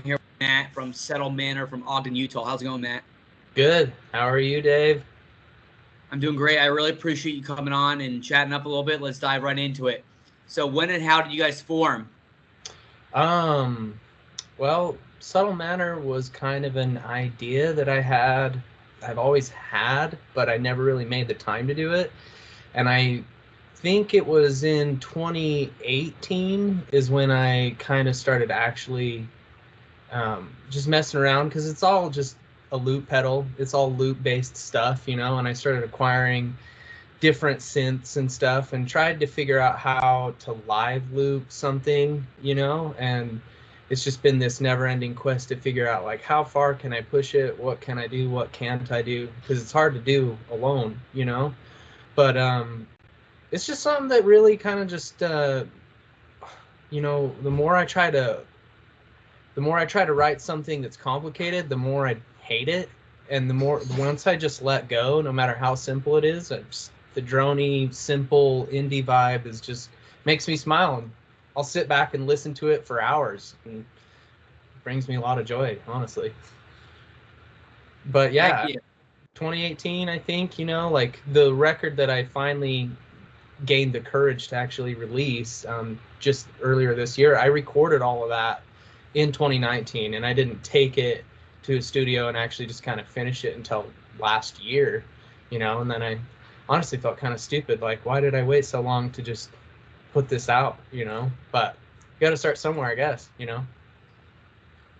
here with Matt from Subtlemanor from Ogden, Utah. How's it going, Matt? Good. How are you, Dave? I'm doing great. I really appreciate you coming on and chatting up a little bit. Let's dive right into it. So, when and how did you guys form? Um, well, Subtle Manor was kind of an idea that I've always had, but I never really made the time to do it. And I think it was in 2018 is when I kind of started actually just messing around because it's all just a loop pedal. It's all loop based stuff, and I started acquiring different synths and stuff and tried to figure out how to live loop something, and it's just been this never ending quest to figure out like how far can I push it, what can I do, what can't I do, because it's hard to do alone, but it's just something that really kind of just the more I try to write something that's complicated, the more I hate it. And the more, once I just let go, no matter how simple it is, the droney, simple indie vibe is just makes me smile. And I'll sit back and listen to it for hours. And it brings me a lot of joy, honestly. But Heck yeah, yeah. 2018, I think, like the record that I finally gained the courage to actually release just earlier this year, I recorded all of that in 2019, and I didn't take it to a studio and actually just kind of finish it until last year, and then I honestly felt kind of stupid, like why did I wait so long to just put this out, but you got to start somewhere, I guess.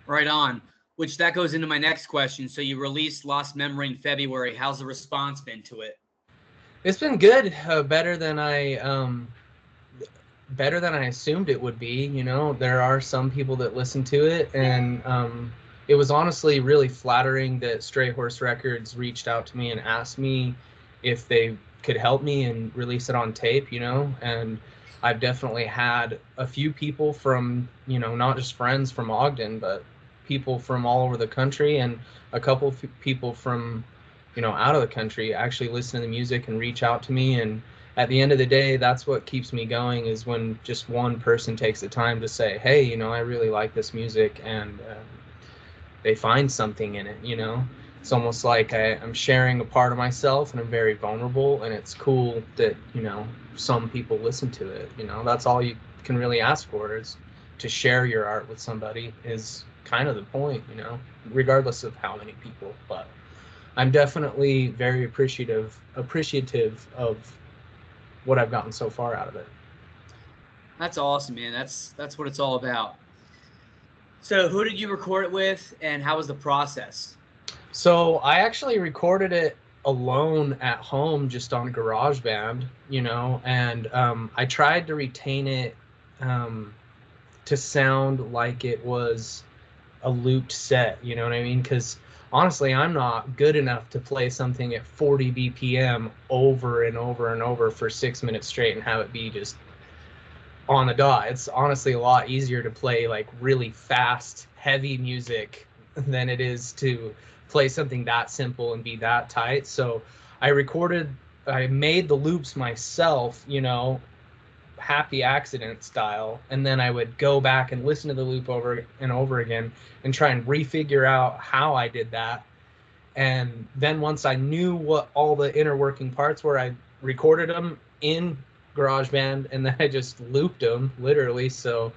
Right on. Which that goes into my next question. So, you released Lost Memory in February. How's the response been to it? It's been good, better than I assumed it would be. There are some people that listen to it, and it was honestly really flattering that Stray Horse Records reached out to me and asked me if they could help me and release it on tape, and I've definitely had a few people from, not just friends from Ogden, but people from all over the country, and a couple of people from, out of the country actually listen to the music and reach out to me. And at the end of the day, that's what keeps me going, is when just one person takes the time to say, hey, I really like this music, and they find something in it. It's almost like I'm sharing a part of myself, and I'm very vulnerable, and it's cool that, some people listen to it. That's all you can really ask for, is to share your art with somebody, is kind of the point, regardless of how many people. But I'm definitely very appreciative of what I've gotten so far out of it. That's awesome, man. That's what it's all about. So, who did you record it with, and how was the process? So I actually recorded it alone at home, just on GarageBand, and I tried to retain it um, to sound like it was a looped set, you know what I mean? Because honestly, I'm not good enough to play something at 40 BPM over and over and over for 6 minutes straight and have it be just on the dot. It's honestly a lot easier to play like really fast, heavy music than it is to play something that simple and be that tight. So I recorded, I made the loops myself, happy accident style, and then I would go back and listen to the loop over and over again and try and refigure out how I did that. And then once I knew what all the inner working parts were, I recorded them in GarageBand, and then I just looped them literally. So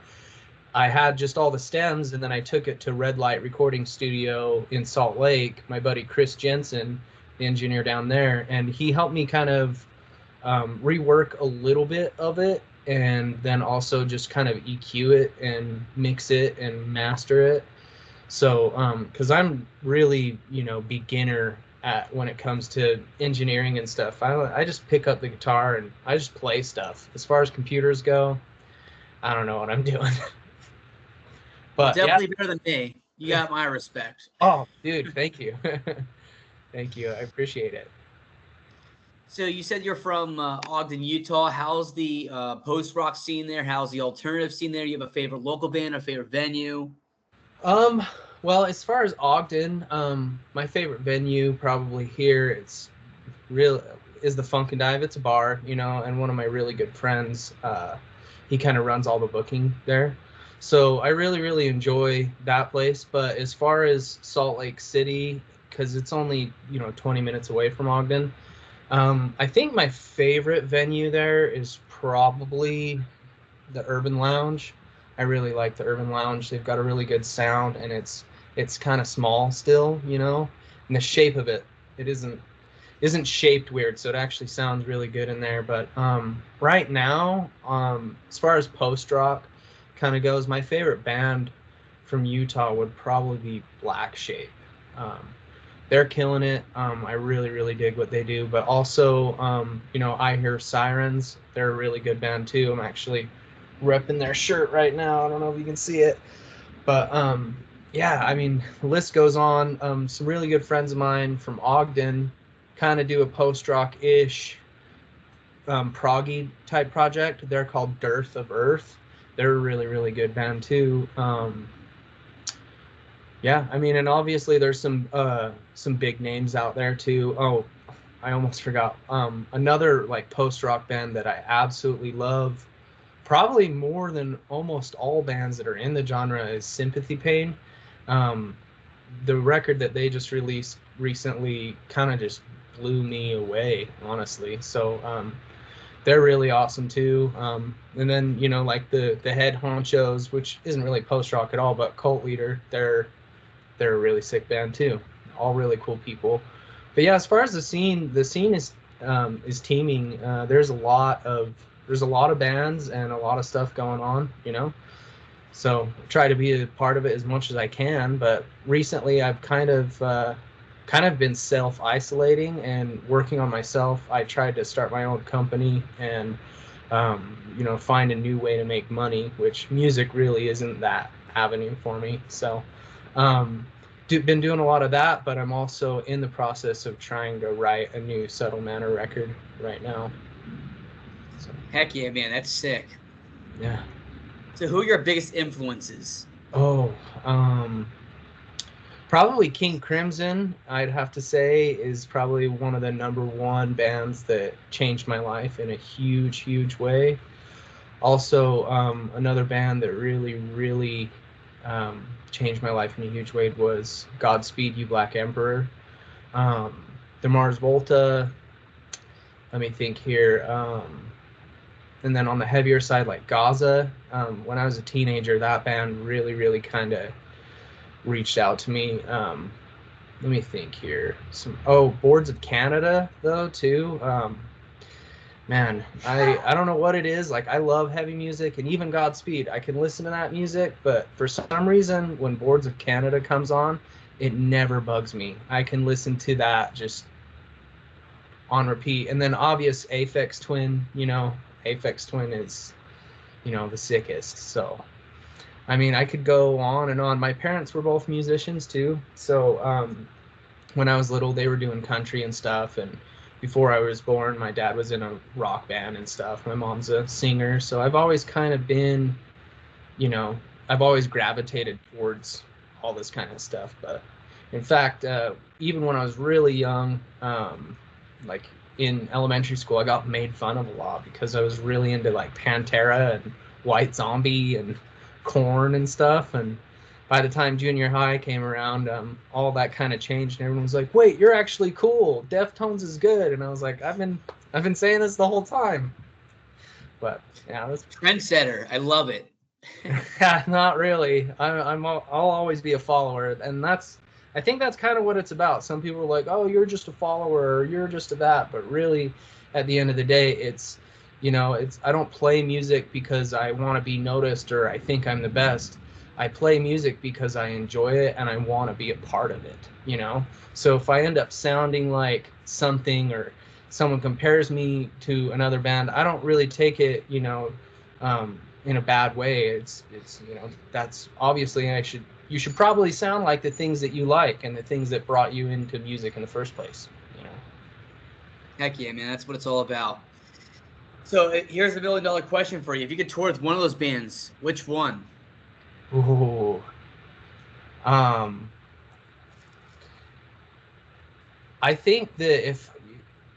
I had just all the stems, and then I took it to Red Light Recording Studio in Salt Lake, my buddy Chris Jensen, the engineer down there, and he helped me kind of rework a little bit of it, and then also just kind of EQ it and mix it and master it. So, because I'm really, beginner at when it comes to engineering and stuff. I just pick up the guitar and I just play stuff. As far as computers go, I don't know what I'm doing. Well, But yeah. definitely better than me. You got my respect. Oh, dude, thank you. Thank you. I appreciate it. So, you said you're from Ogden, Utah. How's the post rock scene there? How's the alternative scene there? You have a favorite local band, a favorite venue? Um, well, as far as Ogden, my favorite venue probably here, it's real is the Funk and Dive. It's a bar, and one of my really good friends, he kind of runs all the booking there. So I really, really enjoy that place. But as far as Salt Lake City, because it's only, 20 minutes away from Ogden, I think my favorite venue there is probably the Urban Lounge. I really like the Urban Lounge. They've got a really good sound, and it's kind of small still, and the shape of it isn't shaped weird, so it actually sounds really good in there. But right now, as far as post rock kind of goes, my favorite band from Utah would probably be Black Shape. Um, they're killing it. I really, really dig what they do. But also, I Hear Sirens. They're a really good band too. I'm actually repping their shirt right now. I don't know if you can see it, but yeah, I mean, the list goes on. Some really good friends of mine from Ogden kind of do a post rock ish proggy type project. They're called Dearth of Earth. They're a really, really good band too. Yeah, I mean, and obviously there's some big names out there too. Oh, I almost forgot. Another like post rock band that I absolutely love, probably more than almost all bands that are in the genre, is Sympathy Pain. Um, the record that they just released recently kind of just blew me away, honestly. So they're really awesome too. And then like the head honchos, which isn't really post rock at all, but Cult Leader, they're a really sick band too. All really cool people. But yeah, as far as the scene is teeming. There's a lot of bands and a lot of stuff going on. So I try to be a part of it as much as I can. But recently, I've kind of been self-isolating and working on myself. I tried to start my own company and find a new way to make money, which music really isn't that avenue for me. So been doing a lot of that, but I'm also in the process of trying to write a new Subtlemanor record right now. So, Heck yeah, man, that's sick. yeah. So who are your biggest influences? Oh, probably King Crimson, I'd have to say, is probably one of the number one bands that changed my life in a huge, huge way. Also, another band that really, really changed my life in a huge way was Godspeed You Black Emperor. The Mars Volta, let me think here. And then on the heavier side, like Gaza, when I was a teenager, that band really, really kind of reached out to me. Let me think here. Boards of Canada though too. Man, I don't know what it is. Like I love heavy music and even Godspeed. I can listen to that music, but for some reason when Boards of Canada comes on, it never bugs me. I can listen to that just on repeat. And then obvious Aphex Twin, Aphex Twin is, the sickest. So I mean, I could go on and on. My parents were both musicians too. So when I was little, they were doing country and stuff. And before I was born, my dad was in a rock band and stuff. My mom's a singer. So I've always kind of been, I've always gravitated towards all this kind of stuff. But in fact, even when I was really young, like in elementary school, I got made fun of a lot because I was really into like Pantera and White Zombie and Korn and stuff. And by the time junior high came around, all that kind of changed, and everyone was like, "Wait, you're actually cool. Deftones is good." And I was like, "I've been saying this the whole time." But yeah, that's Trendsetter. I love it. yeah, not really. I'll always be a follower, and I think that's kind of what it's about. Some people are like, "Oh, you're just a follower, or you're just a that," but really, at the end of the day, it's I don't play music because I want to be noticed or I think I'm the best. I play music because I enjoy it and I want to be a part of it. So if I end up sounding like something or someone compares me to another band, I don't really take it, in a bad way. It's that's obviously you should probably sound like the things that you like and the things that brought you into music in the first place. Heck yeah, man, that's what it's all about. So here's a $1 million question for you. If you could tour with one of those bands, which one? Ooh. I think that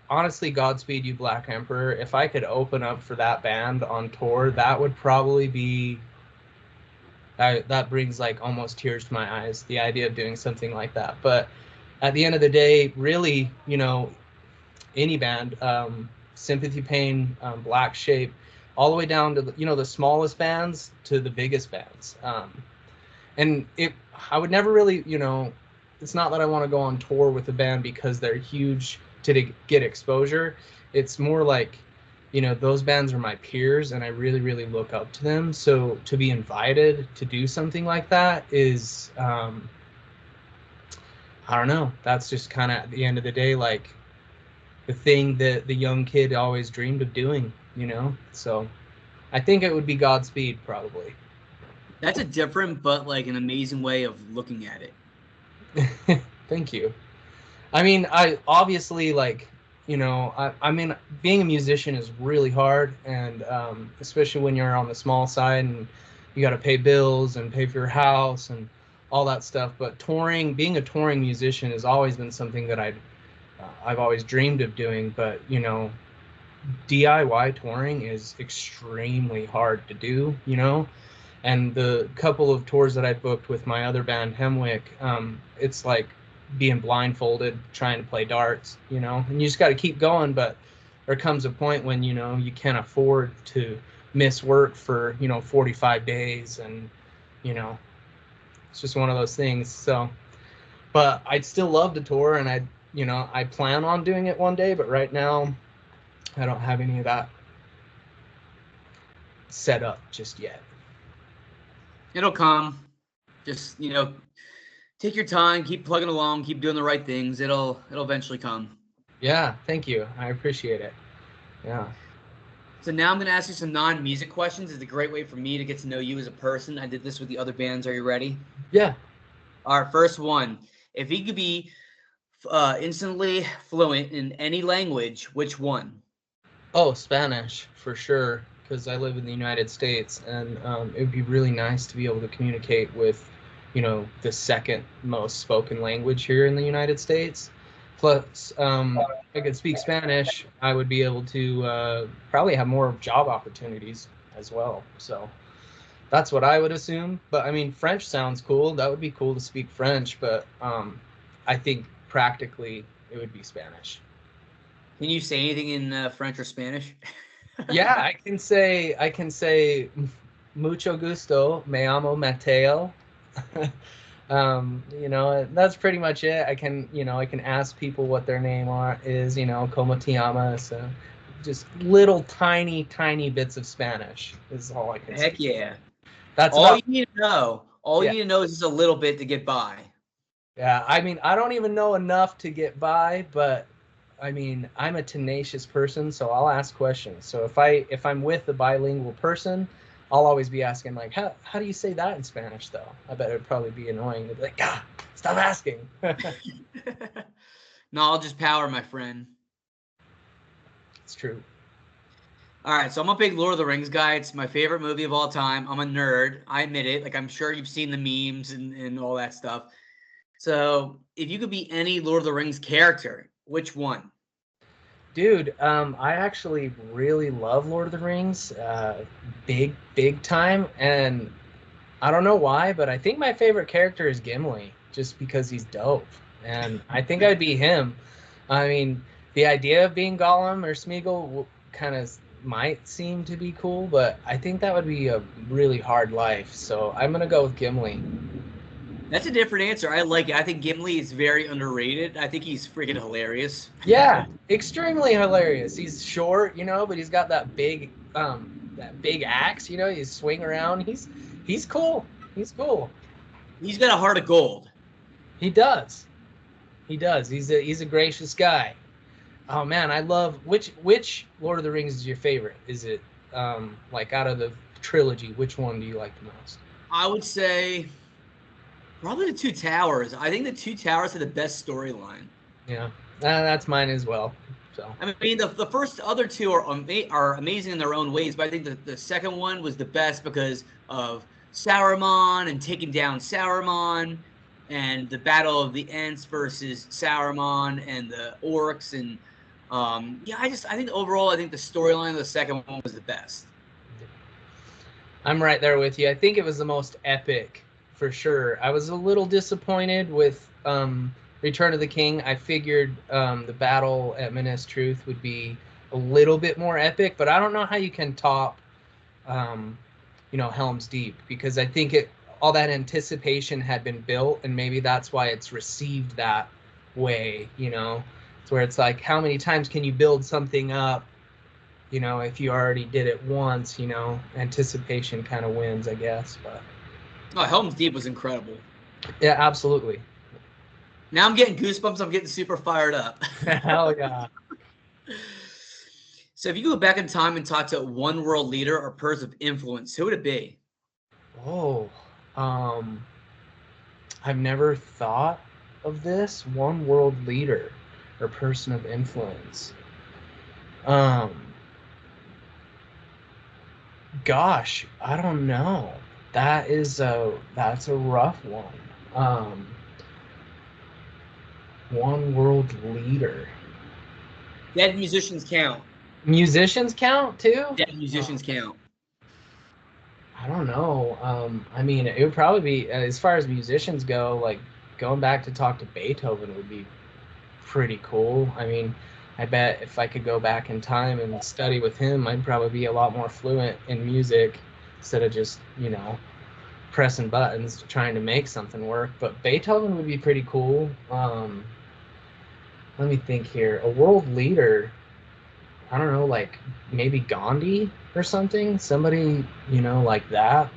honestly, Godspeed You Black Emperor, if I could open up for that band on tour, that would probably be that brings like almost tears to my eyes, the idea of doing something like that. But at the end of the day, really, you know, any band, Sympathy Pain, Black Shape, all the way down to the, you know, the smallest bands to the biggest bands. And I would never really, you know, it's not that I want to go on tour with a band because they're huge to get exposure. It's more like, you know, those bands are my peers and I really, really look up to them. So to be invited to do something like that is, I don't know. That's just kind of at the end of the day, like the thing that the young kid always dreamed of doing, you know? So I think it would be Godspeed, probably. That's a different but like an amazing way of looking at it. Thank you. I mean, I obviously like, you know, I mean, being a musician is really hard, and especially when you're on the small side and you got to pay bills and pay for your house and all that stuff. But touring, being a touring musician, has always been something that I've always dreamed of doing. But you know, DIY touring is extremely hard to do. You know, and the couple of tours that I booked with my other band, Hemwick, it's like being blindfolded trying to play darts, you know, and you just got to keep going. But there comes a point when, you know, you can't afford to miss work for, you know, 45 days. And, you know, it's just one of those things. So, but I'd still love to tour, and you know, I plan on doing it one day, but right now I don't have any of that set up just yet. It'll come. Just, you know, take your time, keep plugging along, keep doing the right things. It'll eventually come. Yeah, thank you. I appreciate it. Yeah. So now I'm going to ask you some non-music questions. It's a great way for me to get to know you as a person. I did this with the other bands. Are you ready? Yeah. All right, first one. If you could be instantly fluent in any language, which one? Oh, Spanish for sure, because I live in the United States, and it would be really nice to be able to communicate with, you know, the second most spoken language here in the United States. Plus, if I could speak Spanish, I would be able to probably have more job opportunities as well. So that's what I would assume. But I mean, French sounds cool. That would be cool to speak French, but I think practically it would be Spanish. Can you say anything in French or Spanish? Yeah, I can say mucho gusto, me llamo Mateo. You know, that's pretty much it. I can, you know, I can ask people what their name is, you know, como te llamas. Just little tiny bits of Spanish is all I can Heck speak. yeah. That's All about, you need to know. All yeah. you need to know is just a little bit to get by. Yeah, I mean, I don't even know enough to get by, but I mean, I'm a tenacious person, so I'll ask questions. So if I'm with a bilingual person, I'll always be asking like, how do you say that in Spanish though? I bet it'd probably be annoying. They'd be like, stop asking. Knowledge is power, my friend. It's true. All right, so I'm a big Lord of the Rings guy. It's my favorite movie of all time. I'm a nerd. I admit it. Like, I'm sure you've seen the memes and all that stuff. So if you could be any Lord of the Rings character, which one? Dude, I actually really love Lord of the Rings, big time, and I don't know why, but I think my favorite character is Gimli, just because he's dope, and I think I'd be him. I mean, the idea of being Gollum or Smeagol kind of might seem to be cool, but I think that would be a really hard life, so I'm gonna go with Gimli. That's a different answer. I like it. I think Gimli is very underrated. I think he's freaking hilarious. Yeah, extremely hilarious. He's short, you know, but he's got that big axe, you know, he's swing around. He's cool. He's cool. He's got a heart of gold. He does. He does. He's a gracious guy. Oh man, I love which Lord of the Rings is your favorite? Is it like out of the trilogy, which one do you like the most? I would say probably the Two Towers. I think the Two Towers had the best storyline. Yeah, that's mine as well. So I mean, the first other two are amazing in their own ways, but I think the second one was the best because of Saruman and taking down Saruman and the Battle of the Ents versus Saruman and the orcs. And yeah, I think overall, I think the storyline of the second one was the best. I'm right there with you. I think it was the most epic for sure. I was a little disappointed with Return of the King. I figured the battle at Minas Truth would be a little bit more epic, but I don't know how you can top um, Helm's Deep, because I think all that anticipation had been built, and maybe that's why it's received that way. It's where it's like, how many times can you build something up? If you already did it once, anticipation kind of wins, I guess. But Oh, Helm's Deep was incredible. yeah, absolutely. Now I'm getting goosebumps. I'm getting super fired up. Hell yeah. So if you go back in time and talk to one world leader or person of influence, who would it be? Oh, I've never thought of this. One world leader or person of influence. Gosh, I don't know. That's a rough one. One world leader. Dead musicians count. Musicians count too? Dead musicians count. I don't know. I mean, it would probably be, as far as musicians go, like going back to talk to Beethoven would be pretty cool. I mean, I bet if I could go back in time and study with him, I'd probably be a lot more fluent in music instead of just, pressing buttons trying to make something work. But Beethoven would be pretty cool. Let me think here. A world leader, I don't know, like maybe Gandhi or something. Somebody, like that.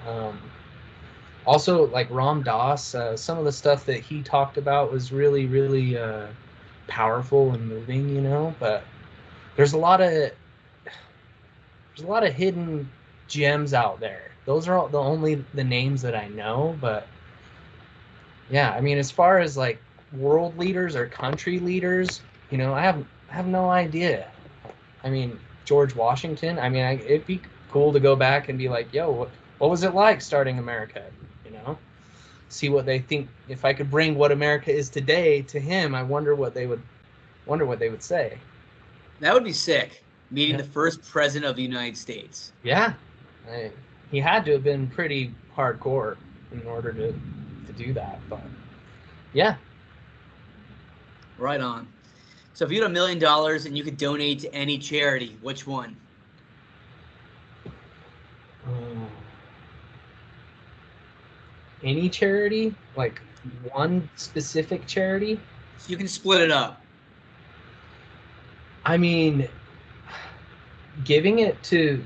Also, like Ram Dass, some of the stuff that he talked about was really, really powerful and moving. But there's a lot of hidden gems out there. Those are only the names that I know. But yeah, I mean, as far as like world leaders or country leaders, I have no idea. I mean, George Washington. I mean, it'd be cool to go back and be like, yo, what was it like starting America? See what they think. If I could bring what America is today to him, I wonder what they would say. That would be sick. Meeting Yeah. the first president of the United States. Yeah, he had to have been pretty hardcore in order to do that. But yeah. Right on. So if you had $1 million and you could donate to any charity, which one? Any charity, like one specific charity. So you can split it up. I mean, giving it to,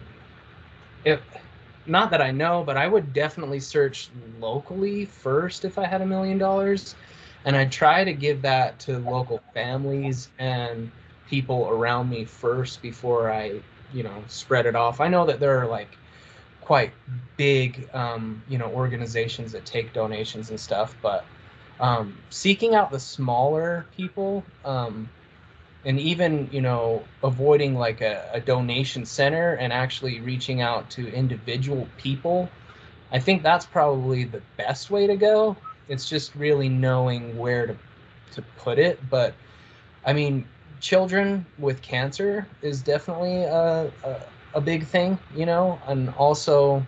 not that I know, but I would definitely search locally first if I had $1 million, and I'd try to give that to local families and people around me first before I, spread it off. I know that there are like quite big, organizations that take donations and stuff, but seeking out the smaller people, and even, avoiding like a donation center and actually reaching out to individual people, I think that's probably the best way to go. It's just really knowing where to put it. But I mean, children with cancer is definitely a big thing, and also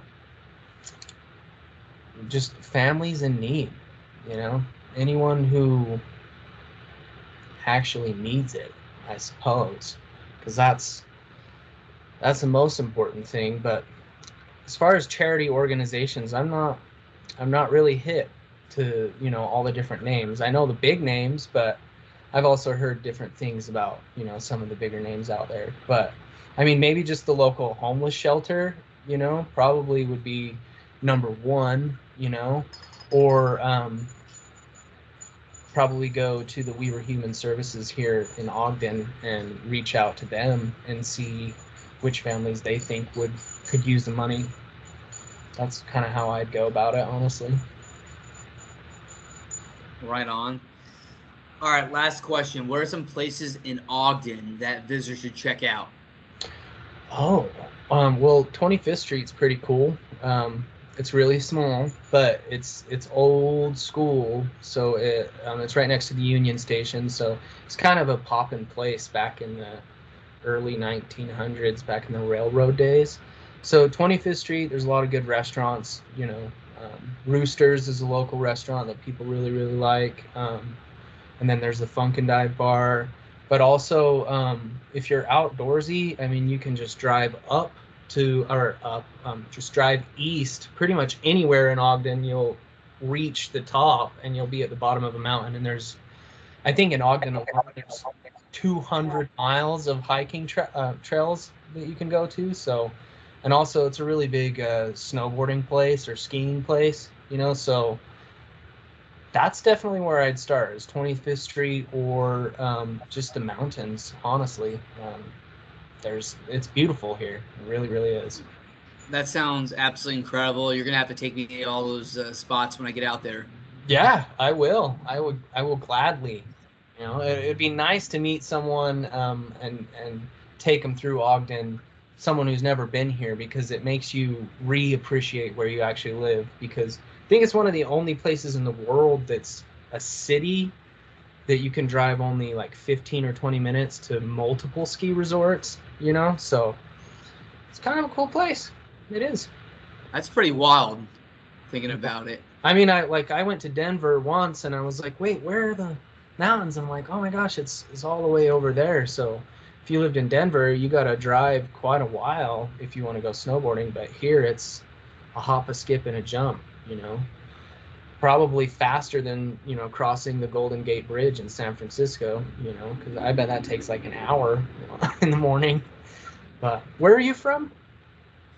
just families in need, anyone who actually needs it, I suppose, because that's the most important thing. But as far as charity organizations, I'm not really hip to, all the different names. I know the big names, but I've also heard different things about, some of the bigger names out there. But I mean, maybe just the local homeless shelter, probably would be number one, or probably go to the We Were Human Services here in Ogden and reach out to them and see which families they think could use the money. That's kind of how I'd go about it, honestly. Right on. All right, last question. What are some places in Ogden that visitors should check out? Oh, well, 25th Street's pretty cool. It's really small, but it's old school, so it's right next to the Union Station, so it's kind of a poppin' place back in the early 1900s, back in the railroad days. So 25th Street, there's a lot of good restaurants. You know, Roosters is a local restaurant that people really, really like. And then there's the Funk and Dive bar. But also, if you're outdoorsy, I mean, you can just drive just drive east. Pretty much anywhere in Ogden, you'll reach the top, and you'll be at the bottom of a mountain. And I think in Ogden alone, there's 200 miles of hiking trails that you can go to. So, and also it's a really big snowboarding place or skiing place, you know. So that's definitely where I'd start, is 25th Street or just the mountains. Honestly, it's beautiful here. It really, really is. That sounds absolutely incredible. You're gonna have to take me to all those spots when I get out there. Yeah, I will. I will gladly. You know, it'd be nice to meet someone and take them through Ogden, someone who's never been here, because it makes you reappreciate where you actually live. Because I think it's one of the only places in the world that's a city that you can drive only like 15 or 20 minutes to multiple ski resorts, you know? So it's kind of a cool place. It is. That's pretty wild, thinking about it. I mean, I went to Denver once and I was like, wait, where are the mountains? I'm like, oh my gosh, it's all the way over there. So if you lived in Denver, you got to drive quite a while if you want to go snowboarding. But here it's a hop, a skip, and a jump, you know? Probably faster than, you know, crossing the Golden Gate Bridge in San Francisco, you know, because I bet that takes like an hour in the morning. But where are you from?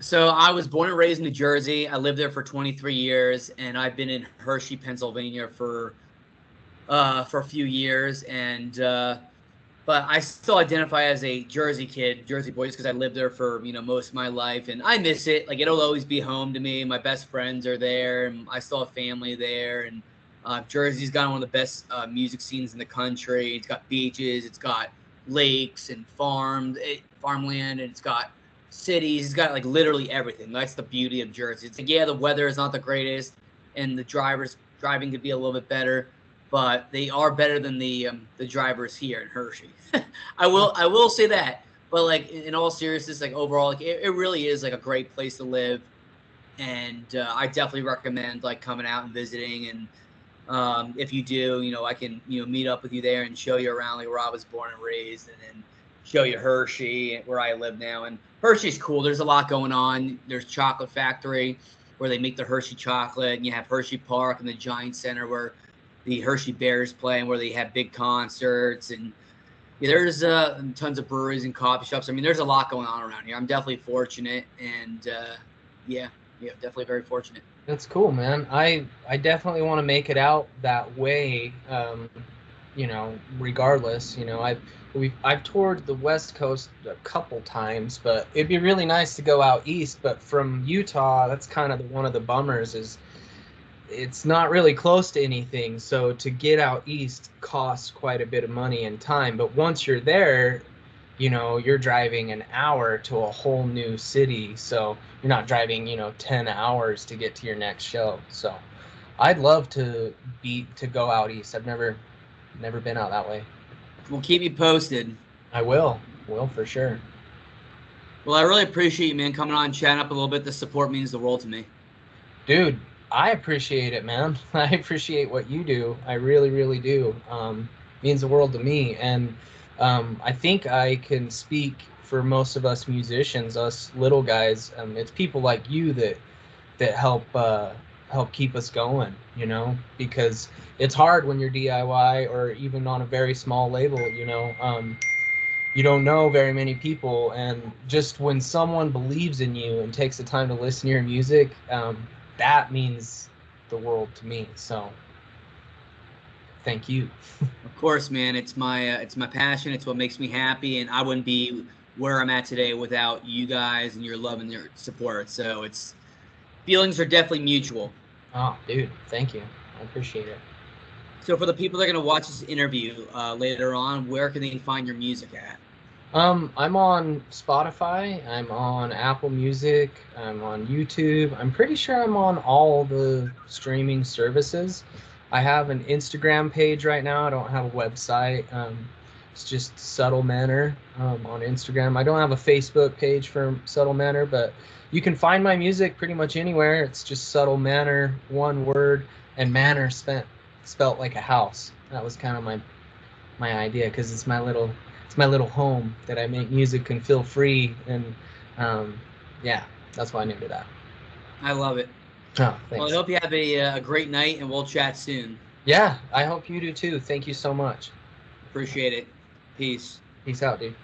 So I was born and raised in New Jersey. I lived there for 23 years, and I've been in Hershey, Pennsylvania for a few years. And but I still identify as a Jersey kid, Jersey boy, just because I lived there for most of my life, and I miss it. Like, it'll always be home to me. My best friends are there, and I still have family there. And Jersey's got one of the best music scenes in the country. It's got beaches, it's got lakes and farmland, and it's got cities. It's got like literally everything. That's the beauty of Jersey. It's like, yeah, the weather is not the greatest, and the driving could be a little bit better, but they are better than the drivers here in Hershey. I will say that. But like, in all seriousness, like overall, like it really is like a great place to live, and I definitely recommend like coming out and visiting. And if you do, I can meet up with you there and show you around like where I was born and raised, and then show you Hershey, where I live now. And Hershey's cool. There's a lot going on. There's Chocolate Factory, where they make the Hershey chocolate, and you have Hershey Park and the Giant Center, where the Hershey Bears play, and where they have big concerts. And yeah, there's tons of breweries and coffee shops. I mean, there's a lot going on around here. I'm definitely fortunate, and yeah, definitely very fortunate. That's cool, man. I definitely want to make it out that way. Regardless, I've toured the West Coast a couple times, but it'd be really nice to go out east. But from Utah, that's kind of one of the bummers, is it's not really close to anything. So to get out east costs quite a bit of money and time. But once you're there, you're driving an hour to a whole new city. So you're not driving, 10 hours to get to your next show. So I'd love to go out east. I've never been out that way. We'll keep you posted. I will for sure. Well, I really appreciate you, man, coming on and chatting up a little bit. The support means the world to me. Dude, I appreciate it, man. I appreciate what you do. I really, really do. Means the world to me. And I think I can speak for most of us musicians, us little guys. It's people like you that help keep us going, because it's hard when you're DIY or even on a very small label. You don't know very many people, and just when someone believes in you and takes the time to listen to your music, that means the world to me. So thank you. Of course, man. It's my passion. It's what makes me happy, and I wouldn't be where I'm at today without you guys and your love and your support. So feelings are definitely mutual. Oh, dude, thank you. I appreciate it. So for the people that are going to watch this interview later on, where can they find your music at? I'm on Spotify. I'm on Apple Music. I'm on YouTube. I'm pretty sure I'm on all the streaming services. I have an Instagram page right now. I don't have a website. It's just Subtlemanor on Instagram. I don't have a Facebook page for Subtlemanor, but you can find my music pretty much anywhere. It's just Subtlemanor, one word, and manor spelt like a house. That was kind of my idea, because it's my little home that I make music and feel free, and yeah, that's why I named it that. I love it. Oh, thanks. Well, I hope you have a great night, and we'll chat soon. Yeah, I hope you do too. Thank you so much. Appreciate it. Peace. Peace out, dude.